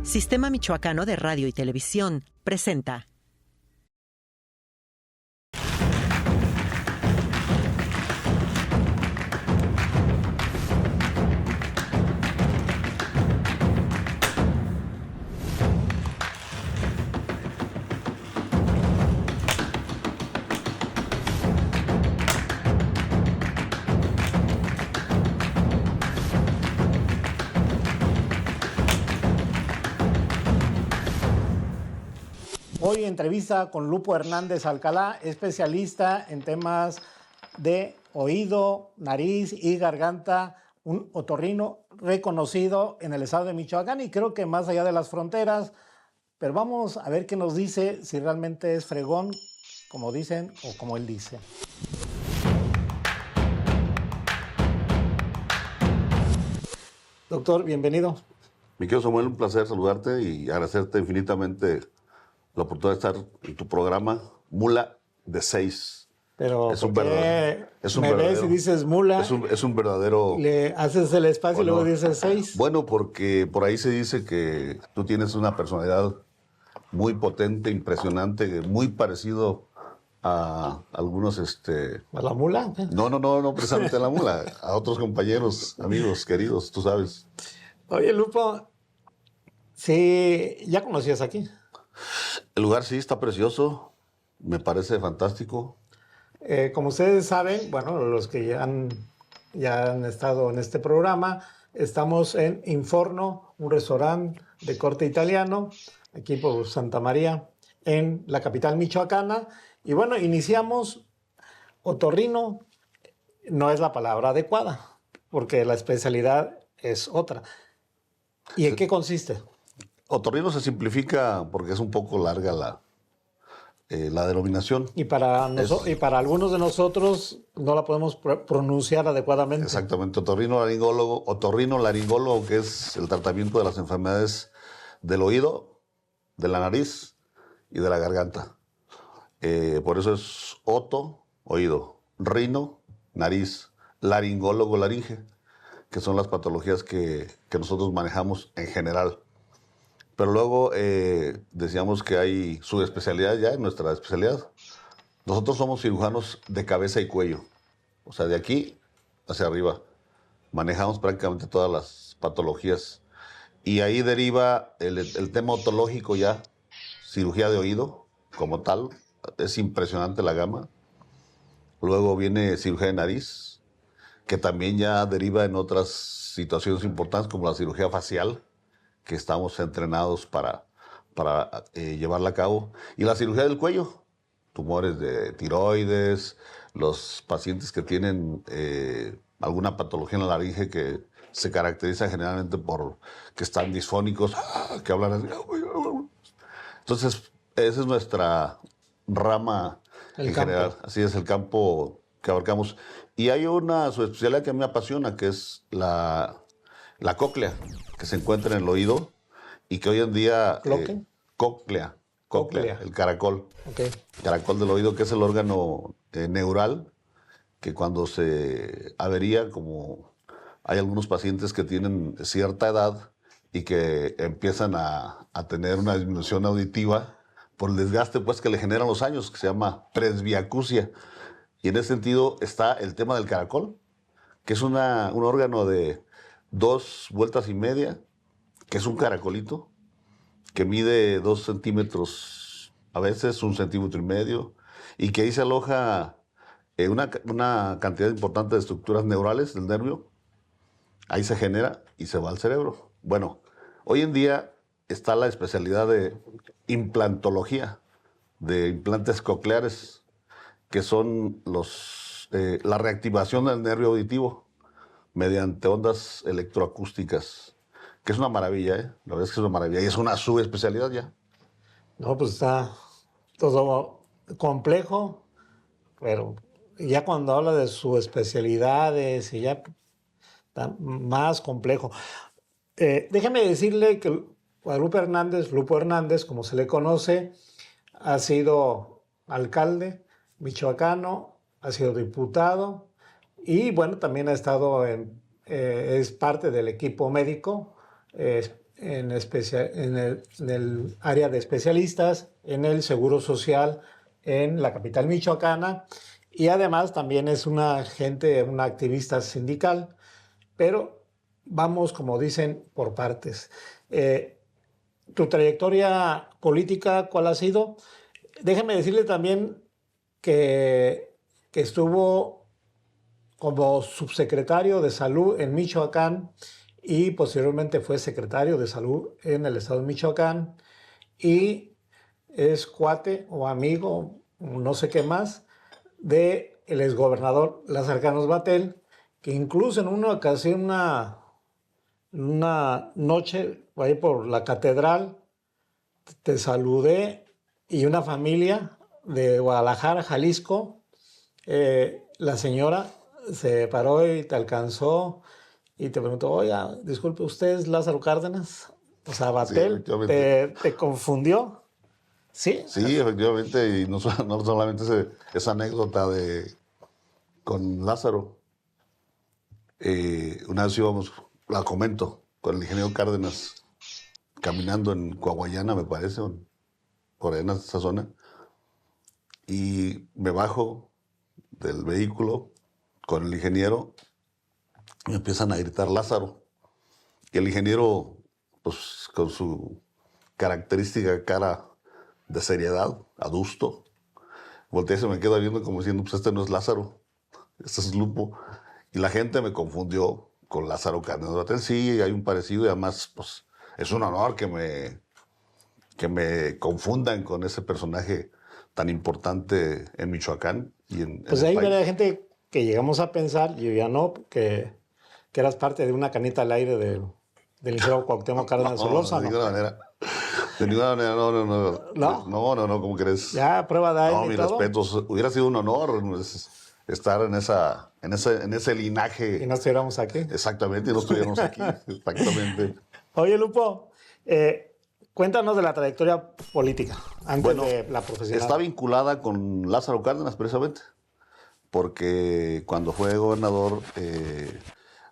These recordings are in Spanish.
Sistema Michoacano de Radio y Televisión presenta. Hoy entrevista con Lupo Hernández Alcalá, especialista en temas de oído, nariz y garganta, un otorrino reconocido en el estado de Michoacán y creo que más allá de las fronteras. Pero vamos a ver qué nos dice, si realmente es fregón, como dicen o como él dice. Doctor, bienvenido. Mi querido Samuel, un placer saludarte y agradecerte infinitamente la oportunidad de estar en tu programa Mula de 6. Pero es un verdadero, me ves y dices mula, es un verdadero... Le haces el espacio y luego dices 6. Bueno, porque por ahí se dice que tú tienes una personalidad muy potente, impresionante, muy parecido a algunos... ¿A la mula? No precisamente a la mula, a otros compañeros, amigos, queridos, tú sabes. Oye, Lupo, sí, ¿ya conocías aquí? El lugar sí está precioso, me parece fantástico. Como ustedes saben, bueno, los que ya han estado en este programa, estamos en Inforno, un restaurante de corte italiano, aquí por Santa María, en la capital michoacana. Y bueno, iniciamos. Otorrino no es la palabra adecuada, porque la especialidad es otra. ¿Y en qué consiste? Otorrino se simplifica porque es un poco larga la denominación. Y para algunos de nosotros no la podemos pronunciar adecuadamente. Exactamente, otorrino-laringólogo, que es el tratamiento de las enfermedades del oído, de la nariz y de la garganta. Por eso es oído, rino, nariz, laringólogo, laringe, que son las patologías que nosotros manejamos en general. Pero luego decíamos que hay subespecialidad ya en nuestra especialidad. Nosotros somos cirujanos de cabeza y cuello, o sea, de aquí hacia arriba. Manejamos prácticamente todas las patologías. Y ahí deriva el tema otológico ya, cirugía de oído como tal. Es impresionante la gama. Luego viene cirugía de nariz, que también ya deriva en otras situaciones importantes como la cirugía facial, que estamos entrenados para llevarla a cabo. Y la cirugía del cuello, tumores de tiroides, los pacientes que tienen alguna patología en la laringe que se caracteriza generalmente por que están disfónicos, que hablan así. Entonces, esa es nuestra rama en general. Así es el campo que abarcamos. Y hay una subespecialidad que a mí me apasiona, que es la cóclea, que se encuentra en el oído y que hoy en día... Cóclea, el caracol. Okay. Caracol del oído, que es el órgano neural, que cuando se avería, como hay algunos pacientes que tienen cierta edad y que empiezan a tener una disminución auditiva por el desgaste pues, que le generan los años, que se llama presbiacusia. Y en ese sentido está el tema del caracol, que es un órgano de 2,5 vueltas, que es un caracolito, que mide 2 centímetros, a veces 1,5 centímetros, y que ahí se aloja una cantidad importante de estructuras neurales del nervio. Ahí se genera y se va al cerebro. Bueno, hoy en día está la especialidad de implantología, de implantes cocleares, que son la reactivación del nervio auditivo mediante ondas electroacústicas, que es una maravilla, ¿eh? La verdad es que es una maravilla y es una subespecialidad ya. No, pues está todo complejo, pero ya cuando habla de subespecialidades y ya está más complejo. Déjeme decirle que Guadalupe Hernández, Lupo Hernández, como se le conoce, ha sido alcalde michoacano, ha sido diputado Y bueno, también ha estado es parte del equipo médico, en el área de especialistas, en el Seguro Social en la capital michoacana, y además también es una activista sindical, pero vamos, como dicen, por partes. ¿Tu trayectoria política cuál ha sido? Déjeme decirle también que estuvo como subsecretario de Salud en Michoacán y posteriormente fue secretario de Salud en el estado de Michoacán, y es cuate o amigo, no sé qué más, de el exgobernador Lázaro Cárdenas Batel, que incluso en una ocasión, una noche ahí por la catedral, te saludé, y una familia de Guadalajara, Jalisco, la señora se paró y te alcanzó y te preguntó: oiga, disculpe, ¿usted es Lázaro Cárdenas? O sea, Sí, Batel efectivamente. te confundió. Sí, Sí, efectivamente, y no, no solamente esa anécdota con Lázaro. Una vez íbamos, la comento, con el ingeniero Cárdenas, caminando en Coahuayana, me parece, por ahí en esa zona, y me bajo del vehículo con el ingeniero y me empiezan a gritar Lázaro. Y el ingeniero, pues con su característica cara de seriedad, adusto, voltea y se me queda viendo como diciendo: pues este no es Lázaro, este es Lupo. Y la gente me confundió con Lázaro Cárdenas Batel. Sí, hay un parecido, y además, pues, es un honor que me confundan con ese personaje tan importante en Michoacán y en pues el ahí país. verá gente que llegamos a pensar, yo ya no, que eras parte de una canita al aire del ingeniero Cuauhtémoc Cárdenas No, de Solórzano. ninguna manera. De ninguna manera, no, no, no. No, No, ¿cómo crees? ya prueba de No, ADN y mis todo, respetos. Hubiera sido un honor, pues, estar en ese y linaje. no estuviéramos aquí. Exactamente, y no estuviéramos aquí. Exactamente. Oye, Lupo, cuéntanos de la trayectoria política antes Bueno, de la profesional. está vinculada con Lázaro Cárdenas, precisamente, porque cuando fue gobernador,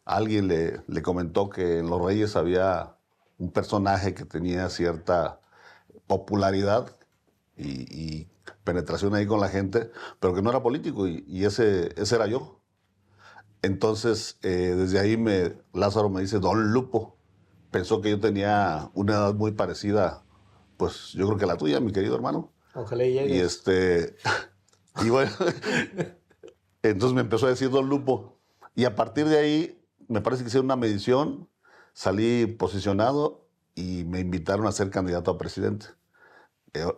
alguien le comentó que en Los Reyes había un personaje que tenía cierta popularidad y penetración ahí con la gente, pero que no era político, y ese era yo. Entonces, desde ahí Lázaro me dice Don Lupo. Pensó que yo tenía una edad muy parecida, pues yo creo que la tuya, mi querido hermano. Ojalá y Y llegues. y bueno, entonces me empezó a decir Don Lupo. Y a partir de ahí, me parece que hicieron una medición, salí posicionado y me invitaron a ser candidato a presidente.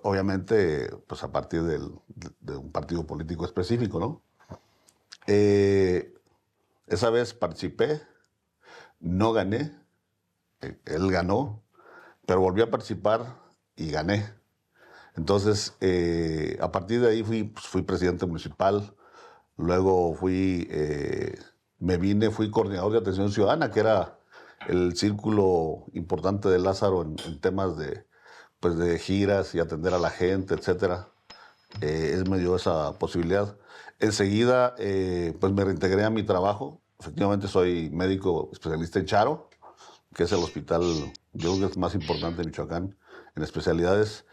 Obviamente, pues a partir de un partido político específico, ¿no? Eh, esa vez participé, no gané, él ganó, pero volví a participar y gané. Entonces, a partir de ahí fui presidente municipal, luego fui coordinador de atención ciudadana, que era el círculo importante de Lázaro en temas pues de giras y atender a la gente, etcétera. Él me dio esa posibilidad. Enseguida, pues me reintegré a mi trabajo. Efectivamente, soy médico especialista en Charo, que es el hospital, yo creo que es más importante de Michoacán en especialidades.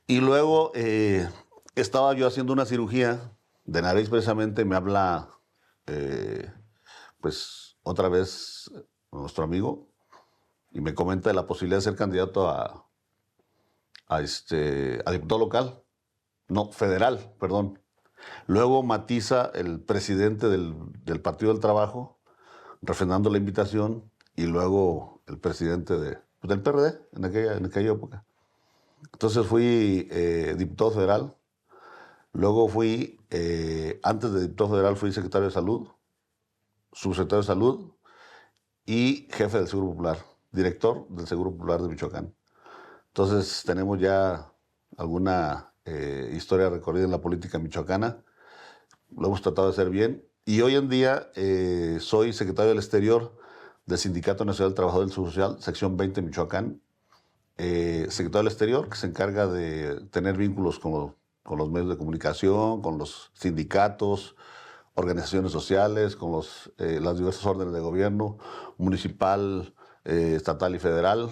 Y luego estaba yo haciendo una cirugía de nariz, precisamente me habla, eh, pues otra vez nuestro amigo, y me comenta de la posibilidad de ser candidato a diputado local, no, federal, perdón. Luego matiza el presidente del Partido del Trabajo, refrendando la invitación, y luego el presidente del PRD en aquella época. Entonces fui diputado federal, luego antes de diputado federal fui secretario de Salud, subsecretario de Salud y jefe del Seguro Popular, director del Seguro Popular de Michoacán. Entonces tenemos ya alguna historia recorrida en la política michoacana, lo hemos tratado de hacer bien, y hoy en día soy secretario del Exterior del Sindicato Nacional del Trabajador del Seguro Social, sección 20 Michoacán, secretario del Exterior, que se encarga de tener vínculos con los medios de comunicación, con los sindicatos, organizaciones sociales, con las diversas órdenes de gobierno, municipal, estatal y federal.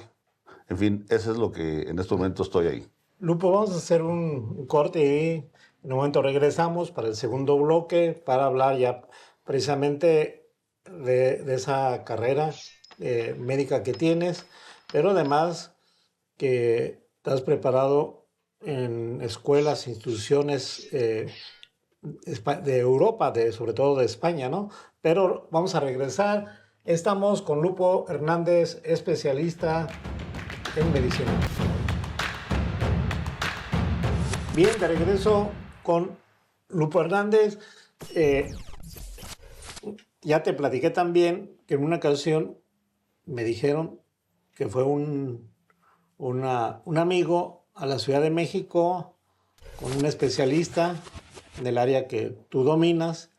En fin, eso es lo que en este momento estoy ahí. Lupo, vamos a hacer un corte y en un momento regresamos para el segundo bloque para hablar ya precisamente de esa carrera médica que tienes, pero además que te has preparado en escuelas, instituciones de Europa, sobre todo de España, ¿no? Pero vamos a regresar. Estamos con Lupo Hernández, especialista en medicina. Bien, de regreso con Lupo Hernández. Ya te platiqué también que en una ocasión me dijeron que fue un amigo a la Ciudad de México con un especialista del área que tú dominas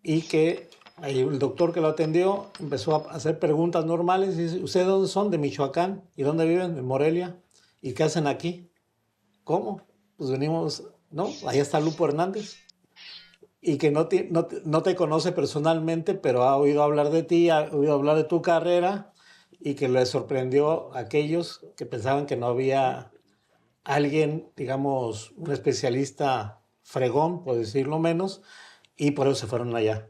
y que ahí el doctor que lo atendió empezó a hacer preguntas normales y dice, ¿ustedes dónde son? De Michoacán. ¿Y dónde viven? De Morelia. ¿Y qué hacen aquí? ¿Cómo? Pues venimos, ¿no? Ahí está Lupo Hernández. Y que no te conoce personalmente, pero ha oído hablar de ti, ha oído hablar de tu carrera y que le sorprendió a aquellos que pensaban que no había alguien, digamos, un especialista fregón, por decirlo menos, y por eso se fueron allá.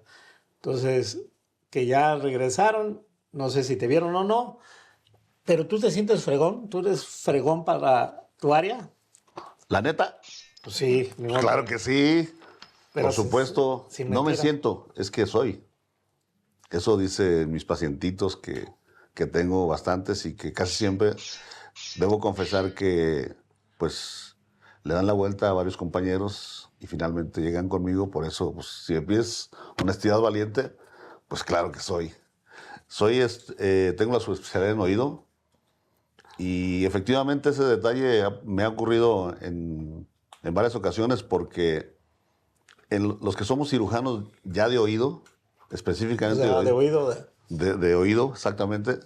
Entonces, que ya regresaron, no sé si te vieron o no, pero tú te sientes fregón, tú eres fregón para tu área. ¿La neta? Pues sí. Claro que sí. Pero por supuesto, sin no me mentira. siento, es que soy. Eso dicen mis pacientitos que tengo bastantes y que casi siempre debo confesar que pues le dan la vuelta a varios compañeros y finalmente llegan conmigo. Por eso, pues, si me pides honestidad valiente, pues claro que soy. Tengo la subespecialidad en oído y efectivamente ese detalle me ha ocurrido en varias ocasiones porque los que somos cirujanos ya de oído, específicamente O sea, de oído. de oído, exactamente,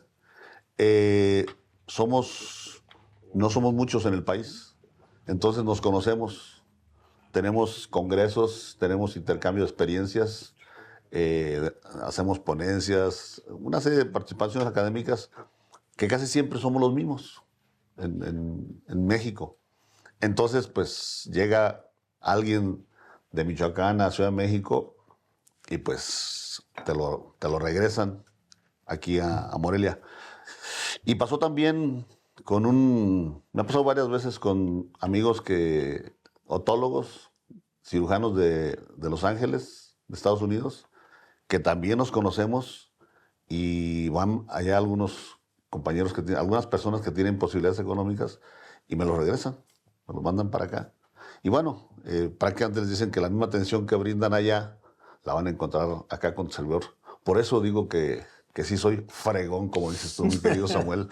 no somos muchos en el país, entonces nos conocemos, tenemos congresos, tenemos intercambio de experiencias, hacemos ponencias, una serie de participaciones académicas que casi siempre somos los mismos en México. Entonces, pues llega alguien de Michoacán a Ciudad de México y pues te lo regresan aquí a Morelia. Y pasó también me ha pasado varias veces con amigos otólogos, cirujanos de Los Ángeles, de Estados Unidos, que también nos conocemos y van allá algunos compañeros algunas personas que tienen posibilidades económicas y me los regresan, me los mandan para acá. Y bueno, prácticamente les dicen que la misma atención que brindan allá la van a encontrar acá con el servidor. Por eso digo que sí soy fregón, como dices tú, mi querido Samuel.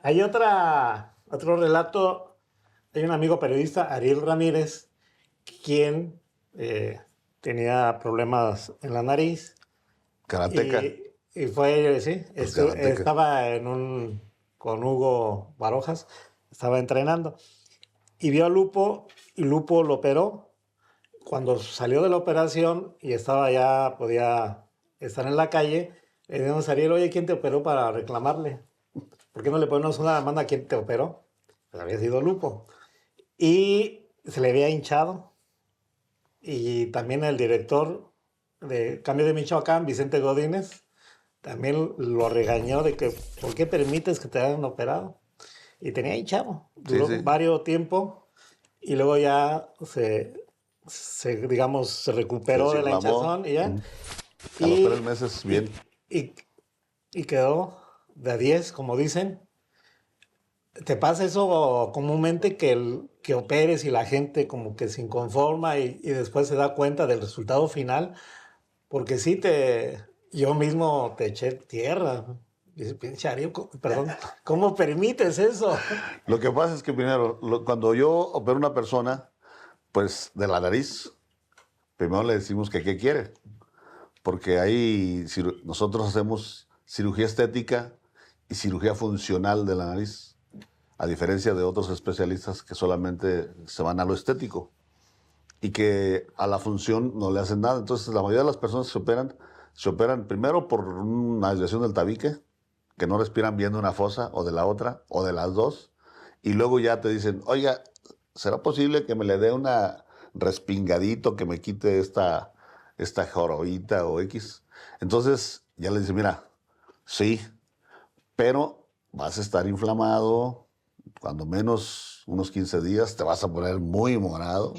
Hay otro relato. Hay un amigo periodista, Ariel Ramírez, quien tenía problemas en la nariz. Karateca. Y fue, sí, Karateca. estaba con Hugo Barojas, estaba entrenando. Y vio a Lupo, y Lupo lo operó. Cuando salió de la operación y podía estar en la calle, le dijimos a Ariel, oye, ¿quién te operó para reclamarle? ¿Por qué no le ponemos una demanda a quién te operó? Pues había sido Lupo. Y se le había hinchado. Y también el director de Cambio de Michoacán, Vicente Godínez, también lo regañó de que, ¿por qué permites que te hayan operado? Y tenía hinchado. Duró varios tiempo y luego ya digamos, se recuperó de la hinchazón y ya. A los 3 meses, bien. Y quedó de a 10, como dicen. ¿Te pasa eso comúnmente que operes y la gente como que se inconforma y después se da cuenta del resultado final? Porque sí, yo mismo te eché tierra. Dice, pinche Ariel, perdón, ¿cómo permites eso? Lo que pasa es que primero, cuando yo opero a una persona, pues de la nariz, primero le decimos que qué quiere. Porque ahí nosotros hacemos cirugía estética y cirugía funcional de la nariz, a diferencia de otros especialistas que solamente se van a lo estético. y que a la función no le hacen nada. Entonces, la mayoría de las personas que se operan primero por una desviación del tabique, que no respiran bien de una fosa o de la otra, o de las dos, y luego ya te dicen, oiga, ¿será posible que me le dé una respingadito que me quite esta jorobita o X? Entonces, ya le dicen, mira, sí, pero vas a estar inflamado, cuando menos unos 15 días, te vas a poner muy morado.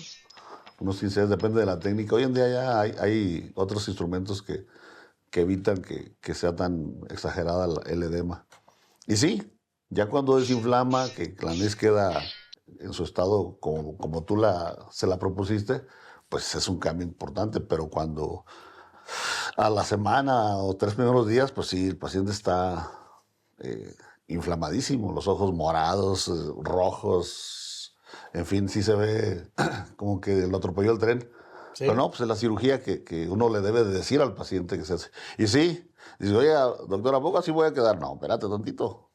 Unos 15 días, depende de la técnica. Hoy en día ya hay otros instrumentos que evitan que sea tan exagerada el edema. Y sí, ya cuando desinflama, que la nariz queda en su estado como tú se la propusiste, pues es un cambio importante. Pero cuando a la semana o 3 primeros días, pues sí, el paciente está inflamadísimo, los ojos morados, rojos, en fin, sí se ve como que lo atropelló el tren. Sí. Pero no, pues es la cirugía que uno le debe de decir al paciente que se hace. Y sí, dice, oye, doctora, ¿a poco así voy a quedar? No, espérate tantito.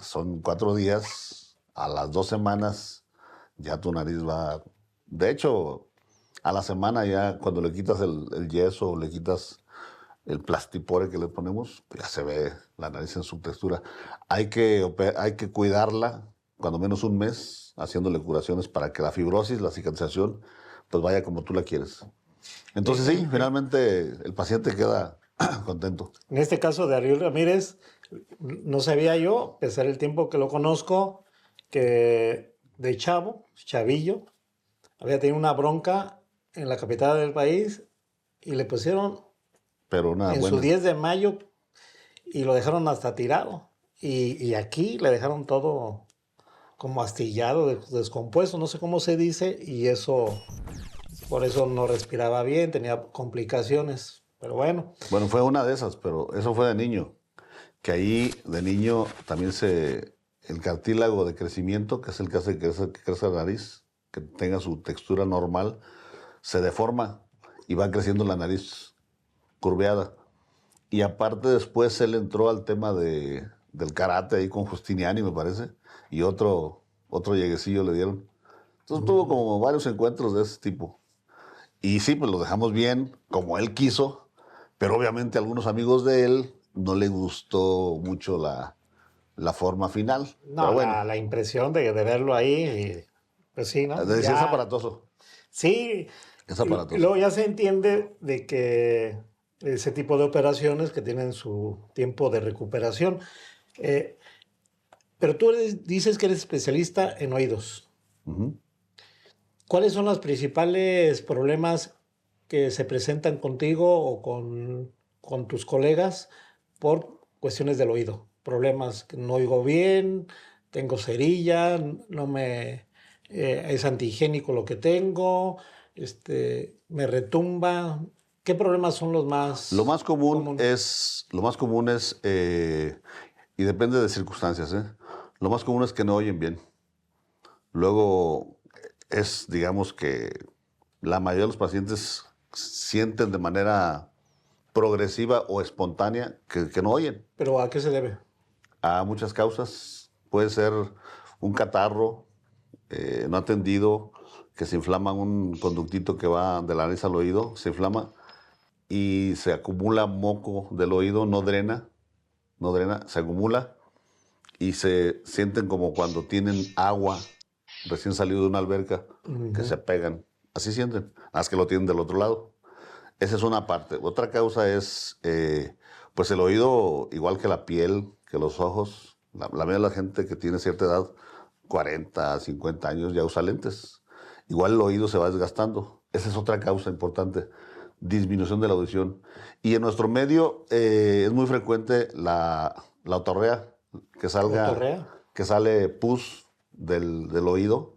Son 4 días, a las 2 semanas ya tu nariz va... De hecho, a la semana ya cuando le quitas el yeso o le quitas el plastipore que le ponemos, pues ya se ve la nariz en su textura. Hay que cuidarla cuando menos un mes, haciéndole curaciones para que la fibrosis, la cicatrización, pues vaya como tú la quieres. Entonces sí, finalmente el paciente queda contento. En este caso de Ariel Ramírez, no sabía yo, a pesar del tiempo que lo conozco, que de chavillo, había tenido una bronca en la capital del país y le pusieron Pero en su 10 de mayo y lo dejaron hasta tirado. Y aquí le dejaron todo como astillado, descompuesto, no sé cómo se dice, y eso, por eso no respiraba bien, tenía complicaciones. Pero bueno. Bueno, fue una de esas, pero eso fue de niño. Que ahí de niño también el cartílago de crecimiento, que es el que hace que crezca la nariz, que tenga su textura normal, se deforma y va creciendo la nariz curveada. Y aparte después él entró al tema del karate ahí con Justiniani, me parece, y otro lleguecillo le dieron. Entonces tuvo como varios encuentros de ese tipo. Y sí, pues lo dejamos bien, como él quiso, pero obviamente a algunos amigos de él no le gustó mucho la forma final. No, pero bueno, la impresión de verlo ahí, pues sí, ¿no? es aparatoso. Sí, Es aparatoso. y luego ya se entiende de que ese tipo de operaciones que tienen su tiempo de recuperación. Pero tú dices que eres especialista en oídos. Uh-huh. ¿Cuáles son los principales problemas que se presentan contigo o con tus colegas por cuestiones del oído? Problemas que no oigo bien, tengo cerilla, es antihigiénico lo que tengo, me retumba. ¿Qué problemas son los más Lo más común comunes? es, y depende de circunstancias, lo más común es que no oyen bien. Luego digamos que la mayoría de los pacientes sienten de manera progresiva o espontánea que no oyen. ¿Pero a qué se debe? A muchas causas. Puede ser un catarro no atendido, que se inflama un conductito que va de la nariz al oído, se inflama y se acumula moco del oído, no drena, se acumula y se sienten como cuando tienen agua recién salido de una alberca, que se pegan. Así sienten, más que lo tienen del otro lado. Esa es una parte. Otra causa es, pues el oído, igual que la piel, que los ojos. La mayoría de la gente que tiene cierta edad, 40, 50 años, ya usa lentes. Igual el oído se va desgastando. Esa es otra causa importante. Disminución de la audición. Y en nuestro medio es muy frecuente la otorrea, que sale pus del oído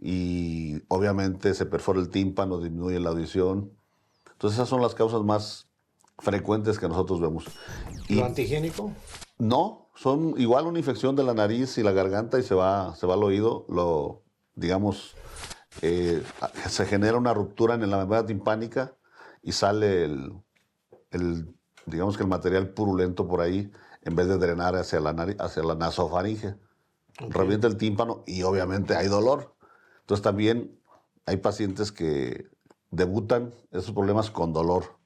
y obviamente se perfora el tímpano, disminuye la audición. Entonces esas son las causas más frecuentes que nosotros vemos. ¿Lo antihigiénico? No, son igual una infección de la nariz y la garganta y se va al oído. Se genera una ruptura en la membrana timpánica y sale digamos que el material purulento por ahí, en vez de drenar hacia la nariz, hacia la nasofaringe. Okay. Revienta el tímpano y obviamente hay dolor. Entonces también hay pacientes que debutan esos problemas con dolor.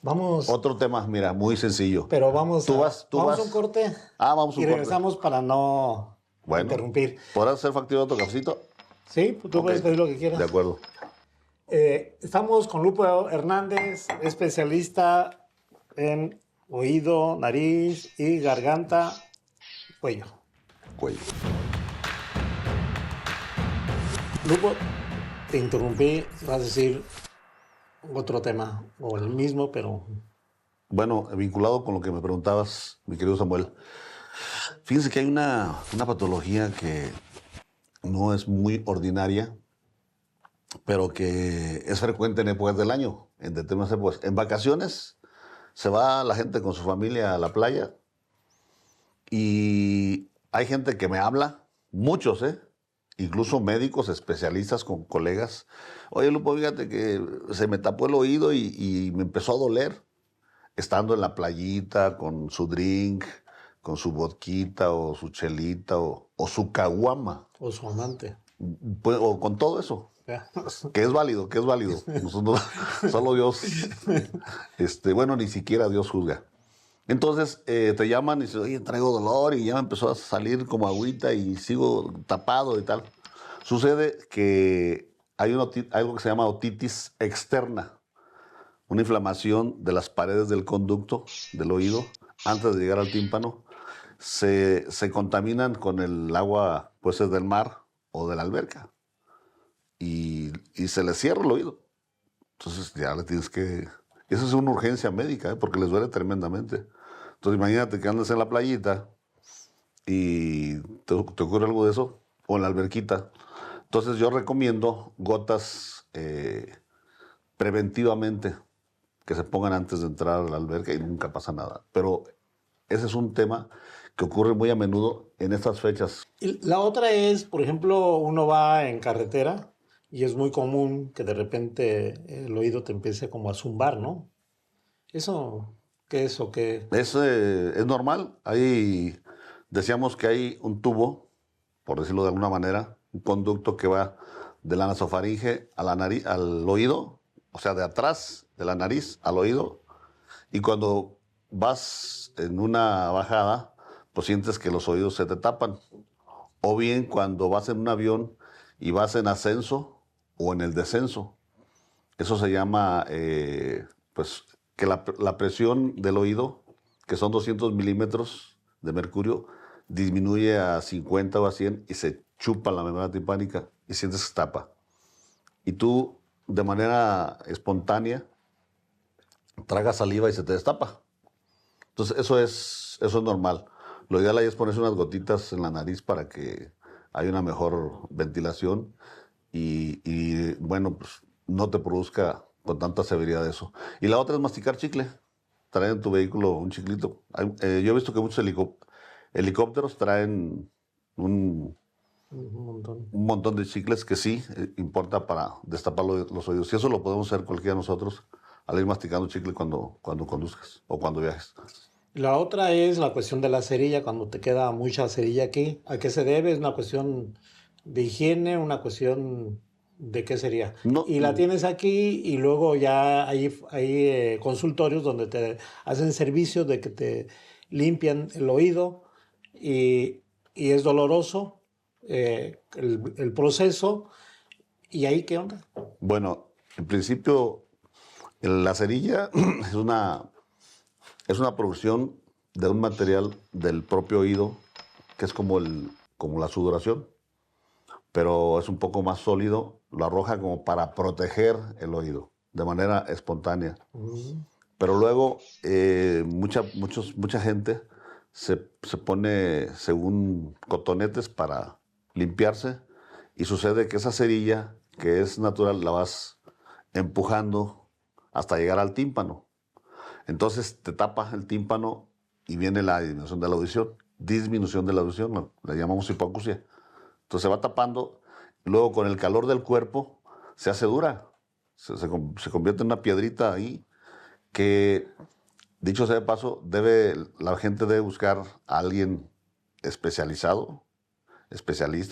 Vamos, Otro tema, mira, muy sencillo. pero vamos Tú a, vas, vamos a un corte vamos a y un corte. regresamos para no Bueno, interrumpir. ¿podrás hacer factible otro cafecito? Sí, tú Ok, puedes pedir lo que quieras. De acuerdo. Estamos con Lupo Hernández, especialista en oído, nariz y garganta, cuello. Cuello. Lupo, te interrumpí, vas a decir otro tema, o el mismo, pero Bueno, vinculado con lo que me preguntabas, mi querido Samuel, fíjense que hay una patología que no es muy ordinaria, pero que es frecuente en épocas del año, en determinadas épocas. En vacaciones se va la gente con su familia a la playa y hay gente que me habla, muchos, incluso médicos, especialistas con colegas. Oye, Lupo, fíjate que se me tapó el oído y me empezó a doler estando en la playita con su drink, con su vodquita o su chelita o su caguama, o su amante. pues, o con todo eso. Ya. Que es válido, que es válido. Nosotros, solo Dios, bueno, ni siquiera Dios juzga. Entonces te llaman y dices, oye, traigo dolor y ya me empezó a salir como agüita y sigo tapado y tal. Sucede que hay algo que se llama otitis externa, una inflamación de las paredes del conducto del oído antes de llegar al tímpano. Se contaminan con el agua, puede ser del mar o de la alberca. Y se les cierra el oído. Entonces ya le tienes que... Esa es una urgencia médica, porque les duele tremendamente. Entonces imagínate que andas en la playita y te ocurre algo de eso, o en la alberquita. Entonces yo recomiendo gotas preventivamente que se pongan antes de entrar a la alberca y nunca pasa nada. Pero ese es un tema que ocurre muy a menudo en estas fechas. Y la otra es, por ejemplo, uno va en carretera y es muy común que de repente el oído te empiece como a zumbar, ¿no? ¿Eso qué es o qué? Es normal. Decíamos que hay un tubo, por decirlo de alguna manera, un conducto que va de la nasofaringe a la nariz, al oído, o sea, de atrás de la nariz al oído. Y cuando vas en una bajada, pues sientes que los oídos se te tapan. O bien cuando vas en un avión y vas en ascenso o en el descenso. Eso se llama, pues, que la presión del oído, que son 200 milímetros de mercurio, disminuye a 50 o a 100 y se chupa la membrana timpánica y sientes que se tapa. Y tú, de manera espontánea, tragas saliva y se te destapa. Entonces, eso es normal. Lo ideal ahí es ponerse unas gotitas en la nariz para que haya una mejor ventilación y bueno, pues no te produzca con tanta severidad eso. Y la otra es masticar chicle. Traer en tu vehículo un chiclito. Yo he visto que muchos helicópteros traen un montón de chicles que sí importa para destapar los oídos. Y eso lo podemos hacer cualquiera de nosotros al ir masticando chicle cuando conduzcas o cuando viajes. La otra es la cuestión de la cerilla, cuando te queda mucha cerilla aquí. ¿A qué se debe? ¿Es una cuestión de higiene? ¿Una cuestión de qué sería? No, Y la tienes aquí y luego ya hay consultorios donde te hacen servicios de que te limpian el oído y es doloroso el proceso. ¿Y ahí qué onda? Bueno, en principio, la cerilla es una producción de un material del propio oído, que es como la sudoración, pero es un poco más sólido, lo arroja como para proteger el oído de manera espontánea. Pero luego mucha gente se pone según cotonetes para limpiarse y sucede que esa cerilla, que es natural, la vas empujando hasta llegar al tímpano. Entonces te tapa el tímpano y viene la disminución de la audición. Disminución de la audición, la llamamos hipoacusia. Entonces se va tapando y luego con el calor del cuerpo se hace dura. Se convierte en una piedrita ahí que, dicho sea de paso, la gente debe buscar a alguien especialista,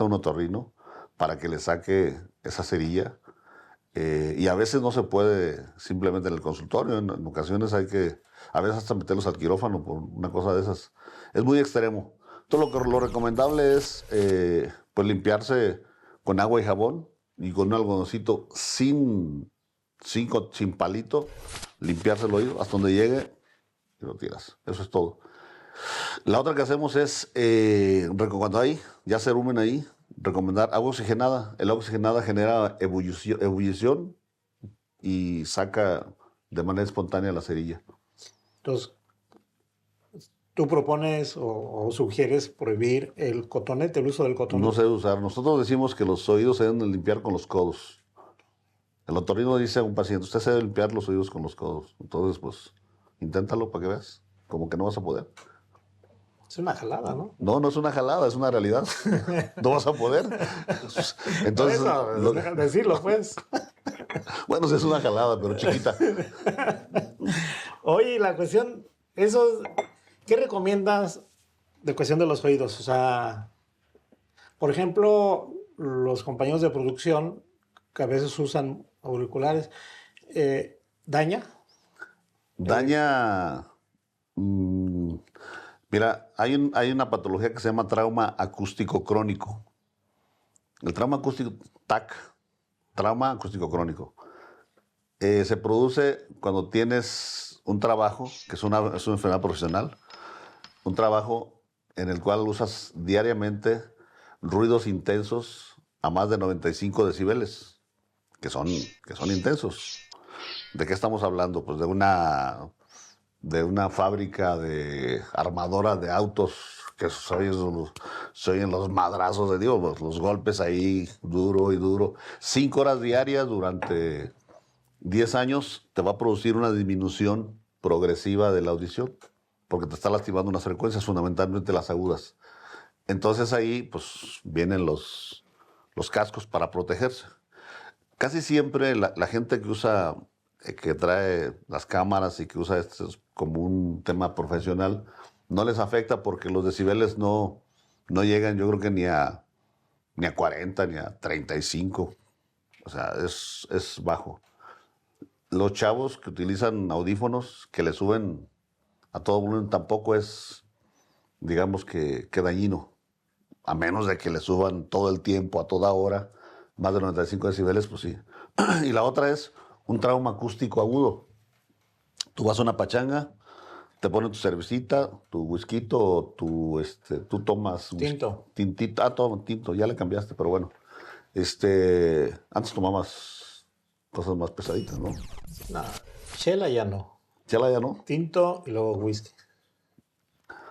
un otorrino, para que le saque esa cerilla Y a veces no se puede simplemente en el consultorio. En ocasiones hay que, a veces hasta meterlos al quirófano por una cosa de esas. Es muy extremo. Todo lo recomendable es pues limpiarse con agua y jabón y con un algodoncito sin palito, limpiarse el oído hasta donde llegue y lo tiras. Eso es todo. La otra que hacemos es, cuando hay ya cerumen ahí, recomendar agua oxigenada. El agua oxigenada genera ebullición y saca de manera espontánea la cerilla. Entonces, tú propones o sugieres prohibir el cotonete, el uso del cotonete. No se debe usar. Nosotros decimos que los oídos se deben de limpiar con los codos. El otorrino dice a un paciente, usted se debe limpiar los oídos con los codos. Entonces, pues, inténtalo para que veas. Como que no vas a poder. Es una jalada, ¿no? No, no es una jalada, es una realidad. No vas a poder. Entonces, deja de decirlo, pues. Bueno, sí es una jalada, pero chiquita. Oye, la cuestión, ¿qué recomiendas de cuestión de los oídos? O sea, por ejemplo, los compañeros de producción que a veces usan auriculares, ¿daña? Daña. Mira, hay una patología que se llama trauma acústico crónico. El trauma acústico, trauma acústico crónico. Se produce cuando tienes un trabajo, que es una enfermedad profesional, un trabajo en el cual usas diariamente ruidos intensos a más de 95 decibeles, que son intensos. ¿De qué estamos hablando? Pues de una fábrica de armadora de autos que se oyen los madrazos de Dios, los golpes ahí duro y duro. 5 horas diarias durante 10 años te va a producir una disminución progresiva de la audición, porque te está lastimando unas frecuencias, fundamentalmente las agudas. Entonces ahí pues vienen los cascos para protegerse. Casi siempre la gente que usa, que trae las cámaras y que usa esto como un tema profesional, no les afecta porque los decibeles no llegan, yo creo que ni a 40, ni a 35. O sea, es bajo. Los chavos que utilizan audífonos, que le suben a todo volumen, tampoco es, digamos que dañino. A menos de que le suban todo el tiempo, a toda hora, más de 95 decibeles, pues sí. Y la otra es un trauma acústico agudo. Tú vas a una pachanga, te ponen tu cervecita, tu whisky, tú tomas... Tinto. Tintito. Toma tinto, ya le cambiaste, pero bueno. Antes tomabas cosas más pesaditas, ¿no? No, chela ya no. Chela ya no. Tinto y luego whisky.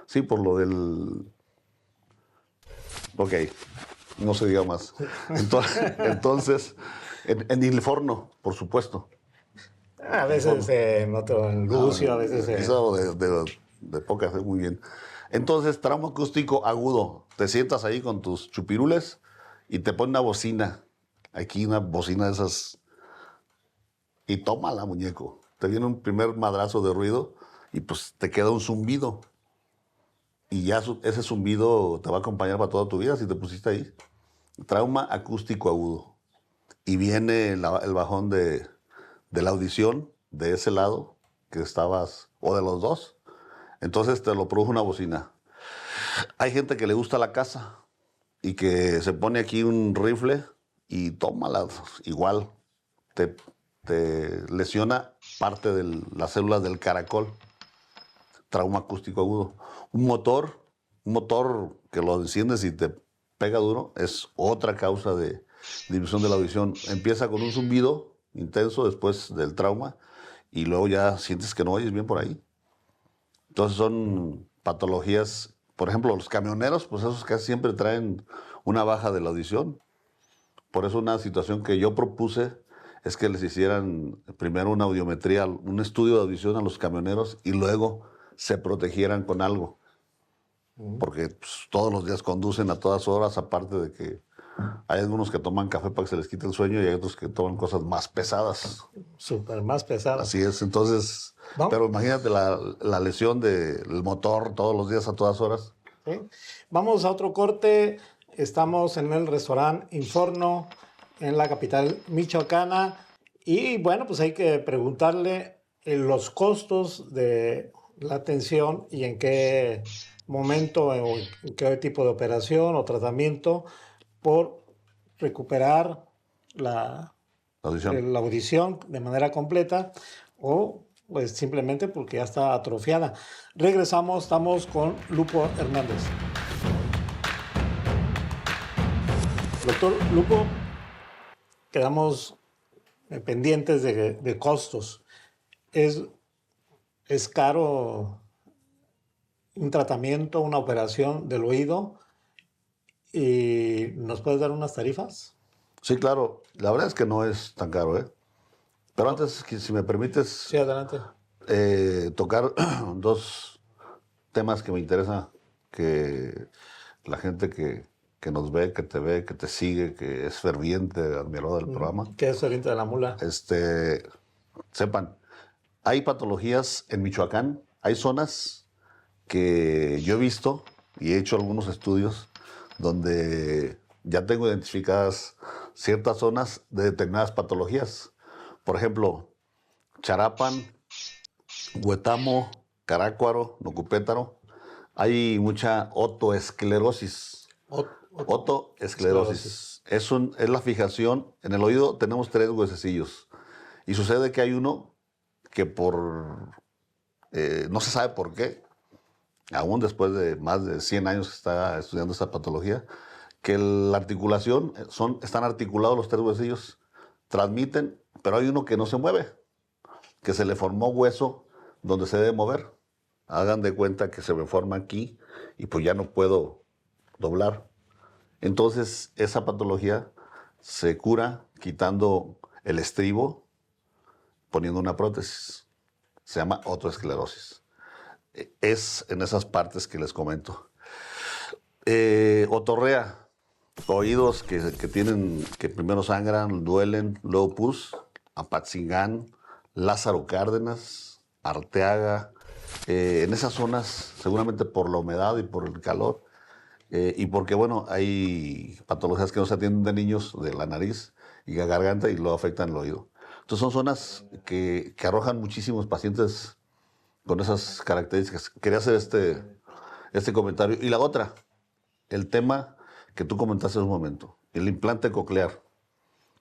Sí, por lo del... Ok, no se diga más. Entonces en Ilforno, por supuesto. A veces en Lucio, a veces... Eso de pocas, muy bien. Entonces, trauma acústico agudo. Te sientas ahí con tus chupirules y te ponen una bocina. Aquí una bocina de esas. Y tómala, muñeco. Te viene un primer madrazo de ruido y pues te queda un zumbido. Y ya ese zumbido te va a acompañar para toda tu vida si te pusiste ahí. Trauma acústico agudo. Y viene el bajón de la audición de ese lado que estabas, o de los dos. Entonces te lo produjo una bocina. Hay gente que le gusta la caza y que se pone aquí un rifle y tómala. Igual te lesiona parte de las células del caracol. Trauma acústico agudo. Un motor que lo enciendes y te pega duro es otra causa de disminución de la audición. Empieza con un zumbido intenso después del trauma y luego ya sientes que no oyes bien por ahí. Entonces son patologías, por ejemplo, los camioneros, pues esos casi siempre traen una baja de la audición. Por eso una situación que yo propuse es que les hicieran primero una audiometría, un estudio de audición a los camioneros y luego se protegieran con algo. Porque pues, todos los días conducen a todas horas, aparte de que hay algunos que toman café para que se les quite el sueño y hay otros que toman cosas más pesadas. Súper más pesadas. Así es, entonces, ¿no? Pero imagínate la lesión del motor todos los días a todas horas. ¿Sí? Vamos a otro corte. Estamos en el restaurante Inforno en la capital michoacana Y bueno, pues hay que preguntarle los costos de la atención y en qué momento o en qué tipo de operación o tratamiento por recuperar la, La audición. la audición de manera completa o pues simplemente porque ya está atrofiada. Regresamos, estamos con Lupo Hernández. Doctor Lupo, quedamos pendientes de costos. ¿Es caro un tratamiento, una operación del oído? ¿Y nos puedes dar unas tarifas? Sí, claro. La verdad es que no es tan caro, ¿eh? Pero antes, si me permites, Sí, adelante. tocar dos temas que me interesa que la gente que nos ve, que te sigue, que es ferviente admirador del programa, ¿Qué es Oriente de la Mula? sepan, hay patologías en Michoacán, hay zonas que yo he visto y he hecho algunos estudios donde ya tengo identificadas ciertas zonas de determinadas patologías. Por ejemplo, Charapan, Huetamo, Carácuaro, Nocupétaro, hay mucha otoesclerosis. Otoesclerosis. Es la fijación. En el oído tenemos 3 huesecillos. Y sucede que hay uno que no se sabe por qué, aún después de más de 100 años que está estudiando esta patología, que la articulación, están articulados los 3 huesillos, transmiten, pero hay uno que no se mueve, que se le formó hueso donde se debe mover. Hagan de cuenta que se me forma aquí y pues ya no puedo doblar. Entonces, esa patología se cura quitando el estribo, poniendo una prótesis. Se llama otoesclerosis. Es en esas partes que les comento. Otorrea, oídos que primero sangran, duelen, luego pus, Apatzingán, Lázaro Cárdenas, Arteaga, en esas zonas, seguramente por la humedad y por el calor, y porque, bueno, hay patologías que no se atienden de niños, de la nariz y la garganta, y luego afectan el oído. Entonces son zonas que arrojan muchísimos pacientes con esas características. Quería hacer este comentario. Y la otra, el tema que tú comentaste hace un momento, el implante coclear.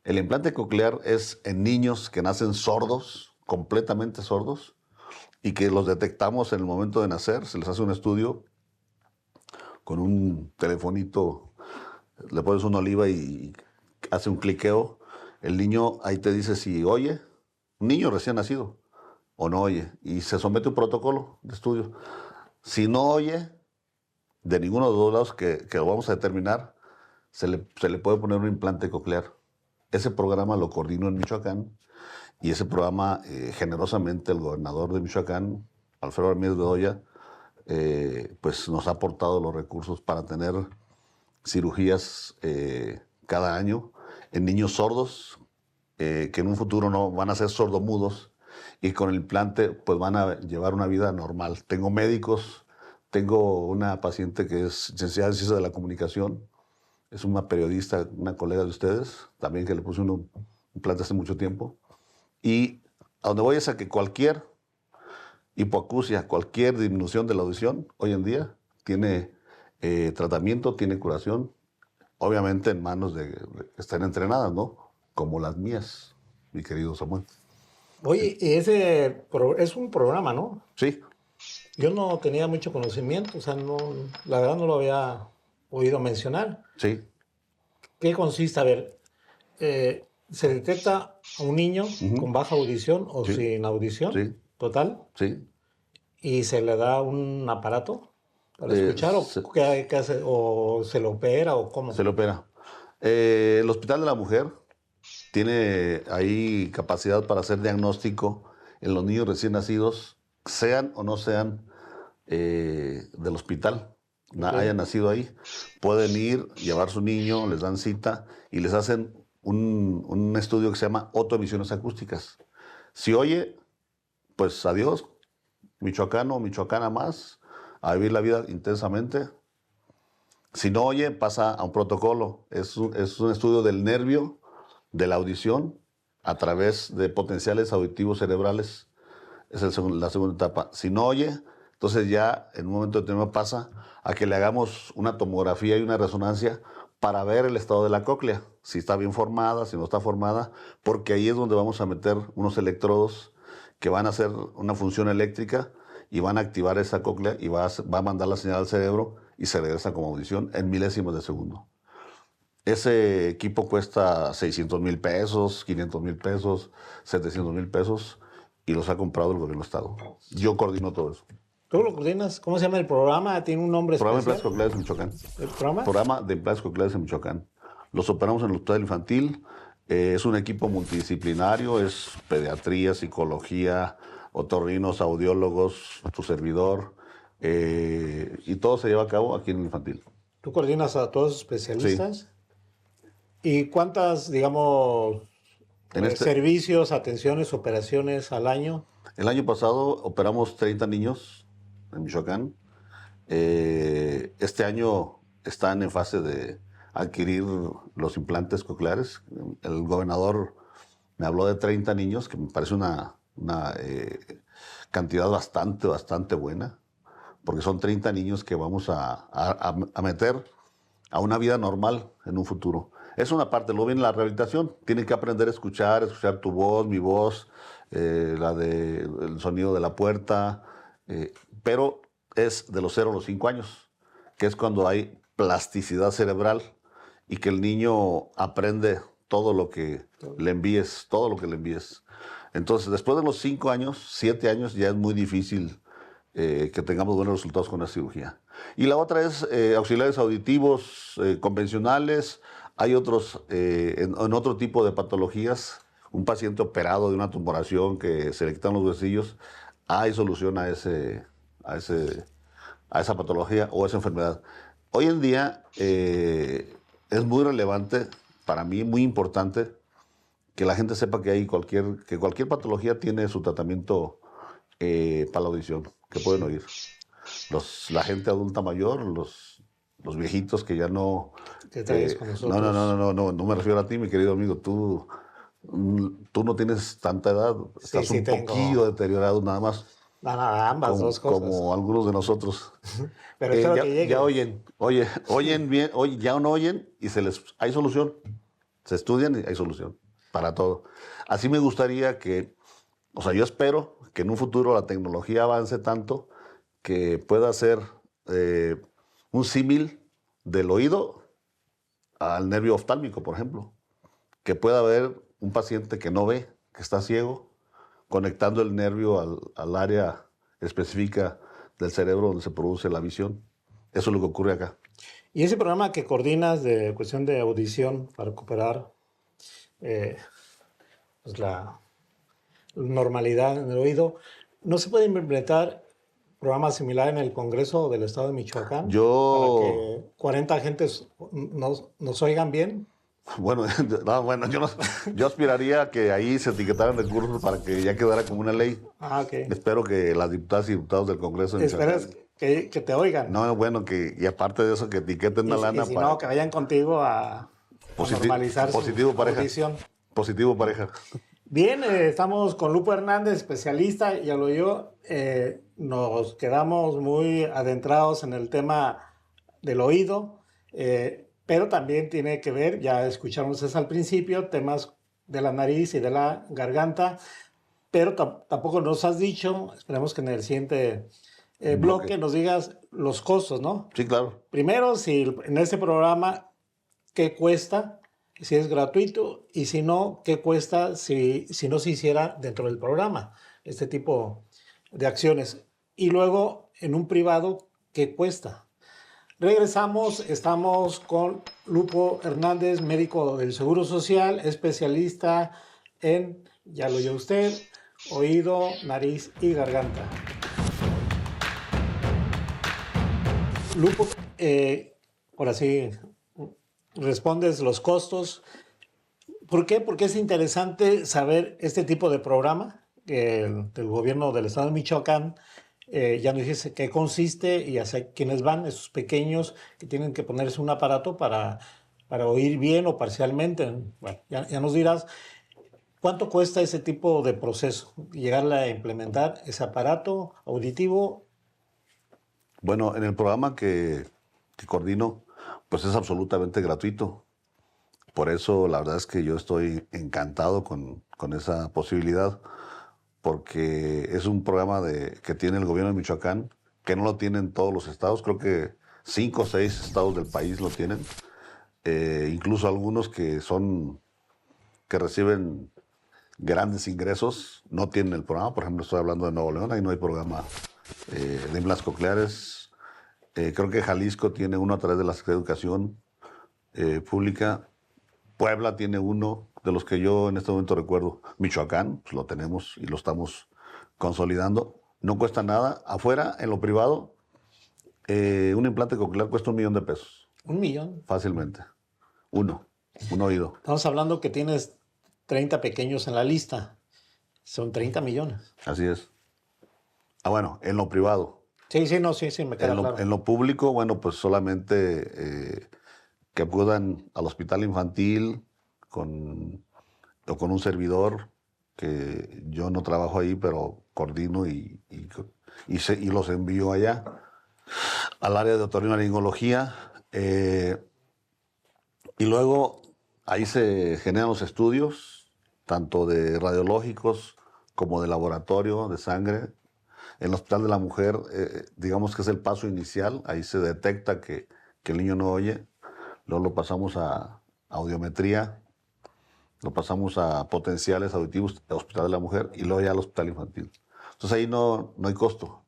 El implante coclear es en niños que nacen sordos, completamente sordos, y que los detectamos en el momento de nacer. Se les hace un estudio con un telefonito, le pones una oliva y hace un cliqueo. El niño ahí te dice si oye, un niño recién nacido, o no oye, y se somete a un protocolo de estudio. Si no oye, de ninguno de los dos lados que lo vamos a determinar, se le puede poner un implante coclear. Ese programa lo coordino en Michoacán, y ese programa, generosamente, el gobernador de Michoacán, Alfredo Ramírez Bedoya, pues nos ha aportado los recursos para tener cirugías cada año en niños sordos, que en un futuro no van a ser sordomudos, y con el implante pues van a llevar una vida normal. Tengo médicos, tengo una paciente que es licenciada en Ciencias de la Comunicación, es una periodista, una colega de ustedes, también que le puse un implante hace mucho tiempo. Y a donde voy es a que cualquier hipoacusia, cualquier disminución de la audición, hoy en día tiene tratamiento, tiene curación, obviamente en manos de que estén entrenadas, ¿no? Como las mías, mi querido Samuel. Oye, y es un programa, ¿no? Sí, Yo no tenía mucho conocimiento, o sea, no, la verdad no lo había oído mencionar. sí. ¿Qué consiste? A ver, se detecta a un niño Ujú. con baja audición o Sí, sin audición sí, total sí. y se le da un aparato para Eh, escuchar o se, qué hace, o se lo opera o cómo. se le opera. El Hospital de la Mujer tiene ahí capacidad para hacer diagnóstico en los niños recién nacidos, sean o no sean del hospital, Ok. hayan nacido ahí. Pueden ir, llevar su niño, les dan cita y les hacen un estudio que se llama otoemisiones acústicas. Si oye, pues adiós, michoacano o michoacana más, a vivir la vida intensamente. Si no oye, pasa a un protocolo. Es un estudio del nervio, de la audición, a través de potenciales auditivos cerebrales. Esa es la segunda etapa. Si no oye, entonces ya en un momento determinado pasa a que le hagamos una tomografía y una resonancia para ver el estado de la cóclea, si está bien formada, si no está formada, porque ahí es donde vamos a meter unos electrodos que van a hacer una función eléctrica y van a activar esa cóclea y va a mandar la señal al cerebro y se regresa como audición en milésimas de segundo. Ese equipo cuesta 600,000 pesos, 500,000 pesos, 700,000 pesos y los ha comprado el gobierno del estado. Yo coordino todo eso. ¿Tú lo coordinas? ¿Cómo se llama el programa? ¿Tiene un nombre Programa de especial? implantes cocleares en Michoacán. ¿El programa? Programa de implantes cocleares en Michoacán. Los operamos en el hospital infantil. Es un equipo multidisciplinario, es pediatría, psicología, otorrinos, audiólogos, tu servidor, y todo se lleva a cabo aquí en el infantil. ¿Tú coordinas a todos los especialistas? ¿Y cuántas, digamos, servicios, atenciones, operaciones al año? El año pasado operamos 30 niños en Michoacán. Este año están en fase de adquirir los implantes cocleares. El gobernador me habló de 30 niños, que me parece una cantidad bastante buena, porque son 30 niños que vamos a meter a una vida normal en un futuro. Es una parte, luego viene la rehabilitación. Tienen que aprender a escuchar tu voz, mi voz, el sonido de la puerta, pero es de los 0 a los 5 años, que es cuando hay plasticidad cerebral y que el niño aprende todo lo que le envíes, todo lo que le envíes. Entonces, después de los 5 años, 7 años, ya es muy difícil que tengamos buenos resultados con la cirugía. Y la otra es auxiliares auditivos convencionales. Hay otros, en otro tipo de patologías, un paciente operado de una tumoración que se le quitan los huesillos, hay solución a esa patología o esa enfermedad. Hoy en día es muy relevante, para mí muy importante, que la gente sepa que cualquier patología tiene su tratamiento para la audición, que pueden oír. La gente adulta mayor, los viejitos que ya no... ¿Qué traes con nosotros? No me refiero a ti, mi querido amigo. Tú no tienes tanta edad, estás un poquillo deteriorado nada más. Ambas dos cosas. Como algunos de nosotros. Pero espero que llegue. Ya oyen bien, ya no oyen y hay solución. Se estudian y hay solución para todo. Así me gustaría yo espero que en un futuro la tecnología avance tanto que pueda ser un símil del oído al nervio oftálmico, por ejemplo. Que pueda haber un paciente que no ve, que está ciego, conectando el nervio al área específica del cerebro donde se produce la visión. Eso es lo que ocurre acá. Y ese programa que coordinas de cuestión de audición para recuperar la normalidad en el oído, ¿no se puede implementar programas similares en el Congreso del Estado de Michoacán? Para que 40 agentes nos oigan bien. Bueno, yo aspiraría a que ahí se etiquetaran recursos para que ya quedara como una ley. Okay. Espero que las diputadas y diputados del Congreso... ¿Esperas que te oigan? No, bueno, y aparte de eso, que etiqueten una lana y si no, que vayan contigo a normalizar su audición. Positivo pareja. Bien, estamos con Lupo Hernández, especialista, ya lo oyó. Nos quedamos muy adentrados en el tema del oído, pero también tiene que ver, ya escuchamos eso al principio, temas de la nariz y de la garganta, pero tampoco nos has dicho, esperemos que en el siguiente bloque nos digas los costos, ¿no? Sí, claro. Primero, si en este programa, ¿qué cuesta? Si es gratuito, y si no, ¿qué cuesta si no se hiciera dentro del programa este tipo de acciones? Y luego, en un privado, ¿qué cuesta? Regresamos, estamos con Lupo Hernández, médico del Seguro Social, especialista en, ya lo oyó usted, oído, nariz y garganta. Lupo, ahora sí, respondes los costos. ¿Por qué? Porque es interesante saber este tipo de programa del gobierno del estado de Michoacán. Ya nos dice qué consiste y hacia quiénes van, esos pequeños que tienen que ponerse un aparato para oír bien o parcialmente. Bueno, ya nos dirás. ¿Cuánto cuesta ese tipo de proceso? Llegarle a implementar ese aparato auditivo. Bueno, en el programa que coordino, pues es absolutamente gratuito. Por eso la verdad es que yo estoy encantado con esa posibilidad, porque es un programa que tiene el gobierno de Michoacán, que no lo tienen todos los estados. Creo que 5 o 6 estados del país lo tienen. Incluso algunos que reciben grandes ingresos no tienen el programa. Por ejemplo, estoy hablando de Nuevo León, ahí no hay programa de implantes cocleares. Creo que Jalisco tiene uno a través de la Secretaría de Educación Pública. Puebla tiene uno de los que yo en este momento recuerdo. Michoacán, pues lo tenemos y lo estamos consolidando. No cuesta nada. Afuera, en lo privado, un implante coclear cuesta $1,000,000. ¿1 millón? Fácilmente. Un oído. Estamos hablando que tienes 30 pequeños en la lista. Son 30 millones. Así es. Bueno, en lo privado. Sí, me queda claro. En lo público, bueno, pues solamente que acudan al hospital infantil o con un servidor, que yo no trabajo ahí, pero coordino y los envío allá, al área de otorrinolaringología. Y luego ahí se generan los estudios, tanto de radiológicos como de laboratorio, de sangre. En el Hospital de la Mujer, digamos que es el paso inicial, ahí se detecta que el niño no oye, luego lo pasamos a audiometría, lo pasamos a potenciales auditivos del Hospital de la Mujer y luego ya al Hospital Infantil. Entonces ahí no hay costo.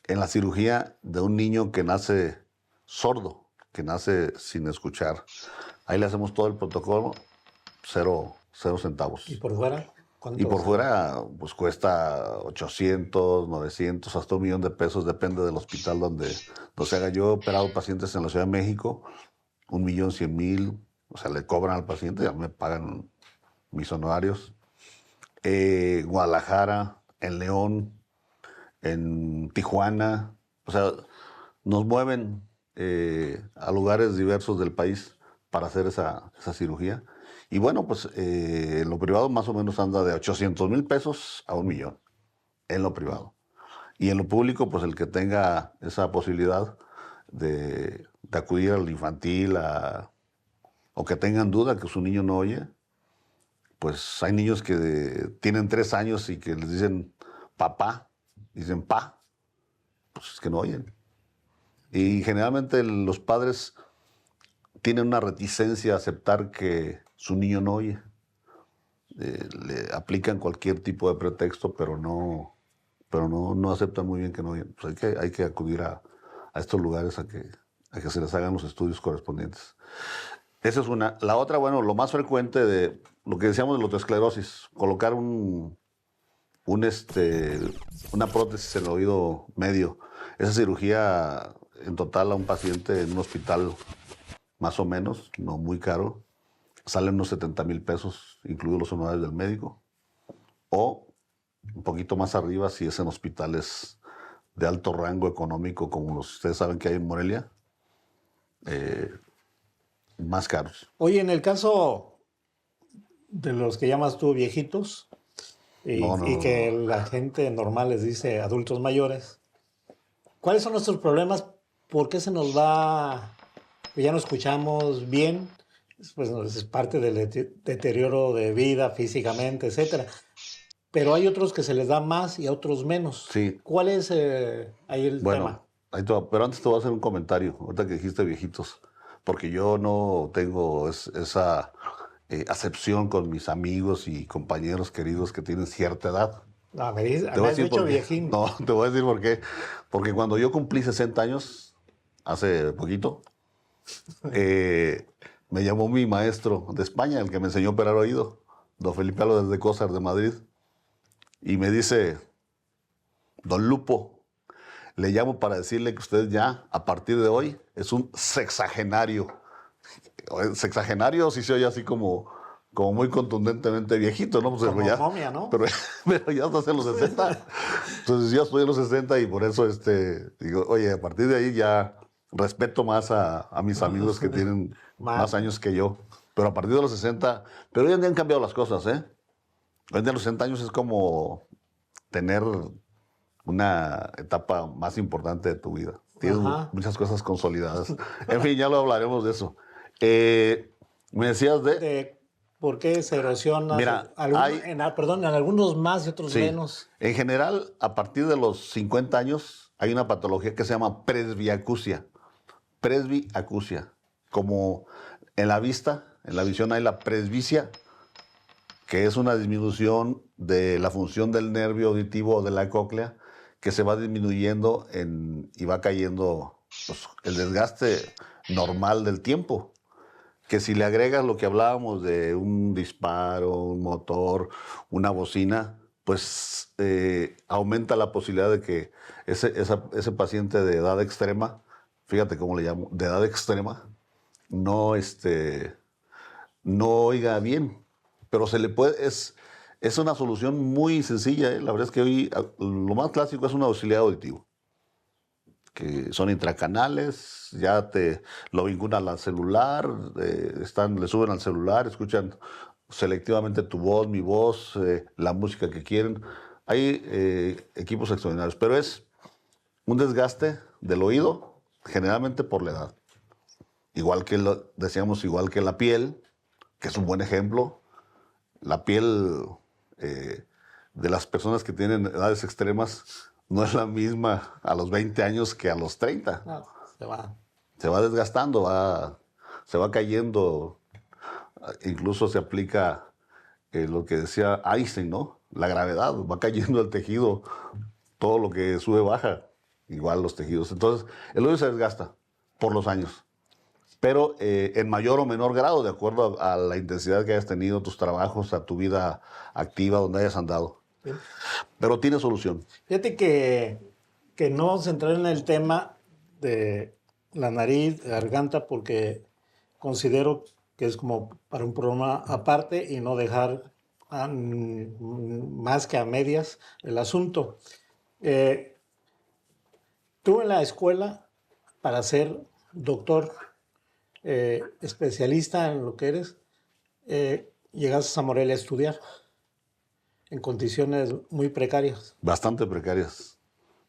En la cirugía de un niño que nace sordo, que nace sin escuchar, ahí le hacemos todo el protocolo, cero centavos. ¿Y por fuera? Y por fuera, pues cuesta 800, 900, hasta $1,000,000, depende del hospital donde se haga. Yo he operado pacientes en la Ciudad de México, 1,100,000, o sea, le cobran al paciente, ya me pagan mis honorarios. Guadalajara, en León, en Tijuana, o sea, nos mueven a lugares diversos del país para hacer esa cirugía. Y bueno, pues en lo privado más o menos anda de $800,000 a $1,000,000, en lo privado. Y en lo público, pues el que tenga esa posibilidad de acudir al infantil o que tengan duda que su niño no oye, pues hay niños que tienen 3 años y que les dicen papá, dicen pa, pues es que no oyen. Y generalmente los padres tienen una reticencia a aceptar que su niño no oye. Le aplican cualquier tipo de pretexto, pero no aceptan muy bien que no oyen. Pues hay que acudir a estos lugares a que se les hagan los estudios correspondientes. Esa es una. La otra, bueno, lo más frecuente de lo que decíamos de la otosclerosis, colocar una prótesis en el oído medio. Esa cirugía en total a un paciente en un hospital más o menos, no muy caro, salen unos $70,000, incluidos los honorarios del médico. O un poquito más arriba si es en hospitales de alto rango económico, como ustedes saben que hay en Morelia, más caros. Oye, en el caso de los que llamas tú viejitos, y que la gente normal les dice adultos mayores, ¿cuáles son nuestros problemas? ¿Por qué se nos va? Ya no escuchamos bien, pues es parte del deterioro de vida físicamente, etcétera. Pero hay otros que se les da más y a otros menos. Sí. ¿Cuál es ahí el tema? Ahí te va, pero antes te voy a hacer un comentario, ahorita que dijiste viejitos, porque yo no tengo esa acepción con mis amigos y compañeros queridos que tienen cierta edad. No, me has dicho viejín. No, te voy a decir por qué. Porque cuando yo cumplí 60 años, hace poquito, me llamó mi maestro de España, el que me enseñó a operar oído, don Felipe Álvarez de Cózar de Madrid, y me dice, don Lupo, le llamo para decirle que usted ya, a partir de hoy, es un sexagenario. Sexagenario sí se oye así como muy contundentemente viejito, ¿no? Pues como ya, momia, ¿no? Pero ya estás en los 60. Entonces ya estoy en los 60 y por eso digo, oye, a partir de ahí ya respeto más a mis amigos que tienen más años que yo. Pero a partir de los 60, pero hoy en día han cambiado las cosas, ¿eh? Hoy de los 60 años es como tener una etapa más importante de tu vida. Tienes muchas cosas consolidadas. En fin, ya lo hablaremos de eso. Me decías de ¿por qué se erosiona? Mira, en algunos más y otros menos. En general, a partir de los 50 años, hay una patología que se llama presbiacusia. Presbiacusia. Como en la visión hay la presbicia, que es una disminución de la función del nervio auditivo o de la cóclea, que se va disminuyendo y va cayendo pues, el desgaste normal del tiempo. Que si le agregas lo que hablábamos de un disparo, un motor, una bocina, pues aumenta la posibilidad de que ese paciente de edad extrema, fíjate cómo le llamo, de edad extrema, no oiga bien. Pero es una solución muy sencilla. La verdad es que hoy lo más clásico es un auxiliar auditivo, que son intracanales, ya te lo vinculan al celular, le suben al celular, escuchan selectivamente tu voz, mi voz, la música que quieren. Hay equipos extraordinarios, pero es un desgaste del oído, generalmente por la edad. Igual que la piel, que es un buen ejemplo. La piel de las personas que tienen edades extremas no es la misma a los 20 años que a los 30. No, se va desgastando, se va cayendo. Incluso se aplica lo que decía Einstein, ¿no? La gravedad, va cayendo el tejido, todo lo que sube baja, igual los tejidos. Entonces, el oído se desgasta por los años, pero en mayor o menor grado, de acuerdo a la intensidad que hayas tenido, tus trabajos, a tu vida activa, donde hayas andado. Sí. Pero tiene solución. Fíjate que no vamos a entrar en el tema de la nariz, garganta, porque considero que es como para un programa aparte y no dejar más que a medias el asunto. Tú en la escuela, para ser doctor, especialista en lo que eres, llegaste a Morelia a estudiar en condiciones muy precarias. Bastante precarias.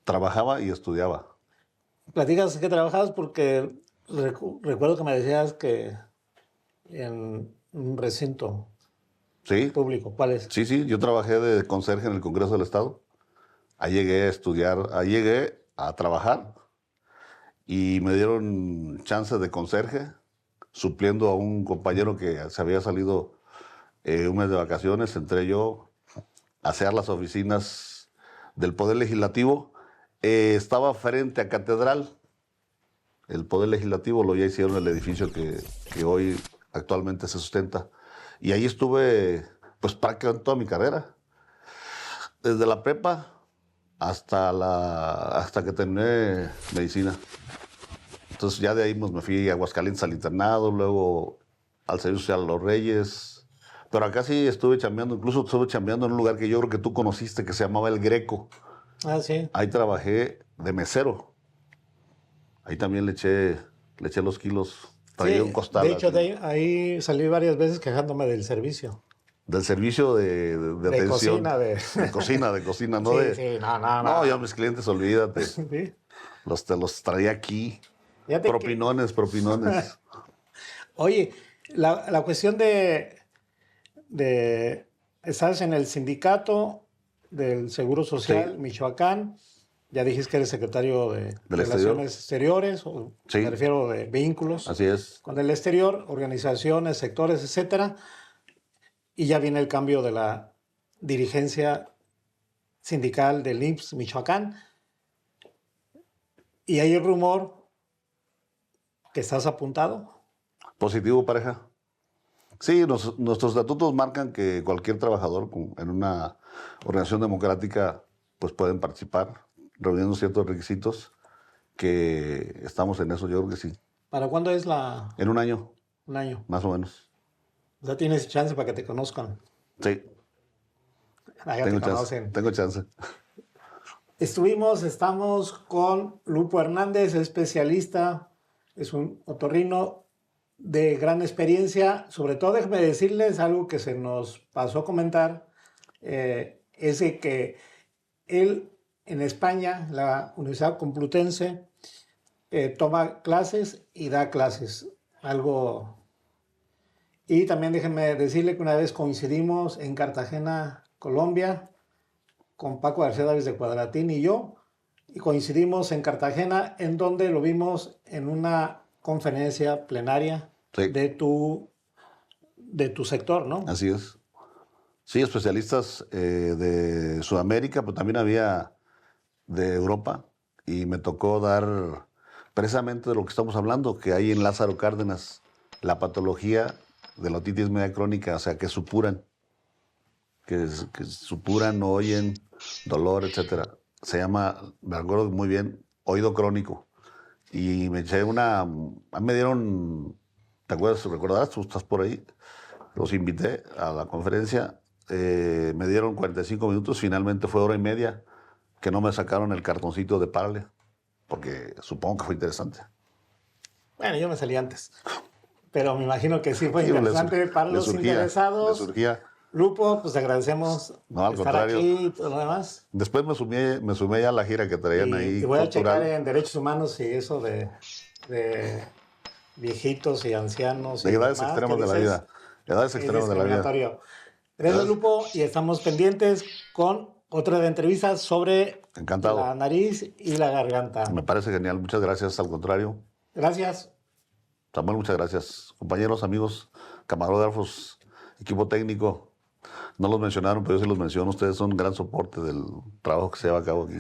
Trabajaba y estudiaba. Platicas que trabajabas porque recuerdo que me decías que en un recinto público. ¿Cuál es? Sí, yo trabajé de conserje en el Congreso del Estado. Ahí llegué a estudiar, ahí llegué a trabajar y me dieron chance de conserje, supliendo a un compañero que se había salido un mes de vacaciones. Entré yo a hacer las oficinas del Poder Legislativo. Estaba frente a Catedral. El Poder Legislativo lo ya hicieron el edificio que hoy actualmente se sustenta. Y ahí estuve pues prácticamente toda mi carrera. Desde la prepa hasta que terminé medicina. Entonces ya de ahí pues, me fui a Aguascalientes al internado, luego al Servicio Social a Los Reyes. Pero acá sí estuve chambeando, incluso estuve chambeando en un lugar que yo creo que tú conociste, que se llamaba El Greco. Ah, sí. Ahí trabajé de mesero. Ahí también le eché los kilos, traía un costal. De hecho, ahí salí varias veces quejándome del servicio. Del servicio de atención. Cocina, de cocina, ¿no? No, yo a mis clientes, olvídate. Sí. Te los traía aquí. Fíjate propinones. Oye, la cuestión de estás en el sindicato del Seguro Social, Michoacán. Ya dijiste que eres secretario de Relaciones Exteriores, me refiero de vínculos. Así es. Con el exterior, organizaciones, sectores, etcétera. Y ya viene el cambio de la dirigencia sindical del IMSS Michoacán. Y hay el rumor que estás apuntado. Positivo, pareja. Sí, nuestros estatutos marcan que cualquier trabajador en una organización democrática pues pueden participar, reuniendo ciertos requisitos, que estamos en eso, yo creo que sí. ¿Para cuándo es En un año. Un año. Más o menos. Ya tienes chance para que te conozcan. Sí. Tengo chance. Estamos con Lupo Hernández, especialista, es un otorrino de gran experiencia. Sobre todo, déjeme decirles algo que se nos pasó a comentar, es de que él en España, la Universidad Complutense, toma clases y da clases. Algo. Y también déjenme decirle que una vez coincidimos en Cartagena, Colombia, con Paco García Davis de Cuadratín y yo, y coincidimos en Cartagena, en donde lo vimos en una conferencia plenaria Sí. de tu sector, ¿no? Así es. Sí, especialistas de Sudamérica, pero también había de Europa, y me tocó dar precisamente de lo que estamos hablando, que hay en Lázaro Cárdenas la patología de la otitis media crónica, o sea, que supuran, que supuran, no oyen, dolor, etcétera. Se llama, me acuerdo muy bien, oído crónico. Y me eché una, me dieron, ¿te acuerdas? ¿Recordarás? Tú estás por ahí. Los invité a la conferencia, me dieron 45 minutos, finalmente fue hora y media que no me sacaron el cartoncito de párale, porque supongo que fue interesante. Bueno, yo me salí antes, pero me imagino que sí fue Sí, interesante para los interesados. Le surgía. Lupo, pues agradecemos No, al estar contrario. aquí y todo lo demás. Después me sumé ya a la gira que traían ahí. Y voy a checar cultural. en derechos humanos y eso de viejitos y ancianos. De y edades demás, extremas que de la dices, vida. Edades es extremas de la vida. discriminatorio. Gracias, Lupo, y estamos pendientes con otra de entrevistas sobre Encantado. la nariz y la garganta. Me parece genial. Muchas gracias. Al contrario. Gracias. Samuel, muchas gracias. Compañeros, amigos, camarógrafos, equipo técnico. No los mencionaron, pero yo sí los menciono. Ustedes son un gran soporte del trabajo que se lleva a cabo aquí.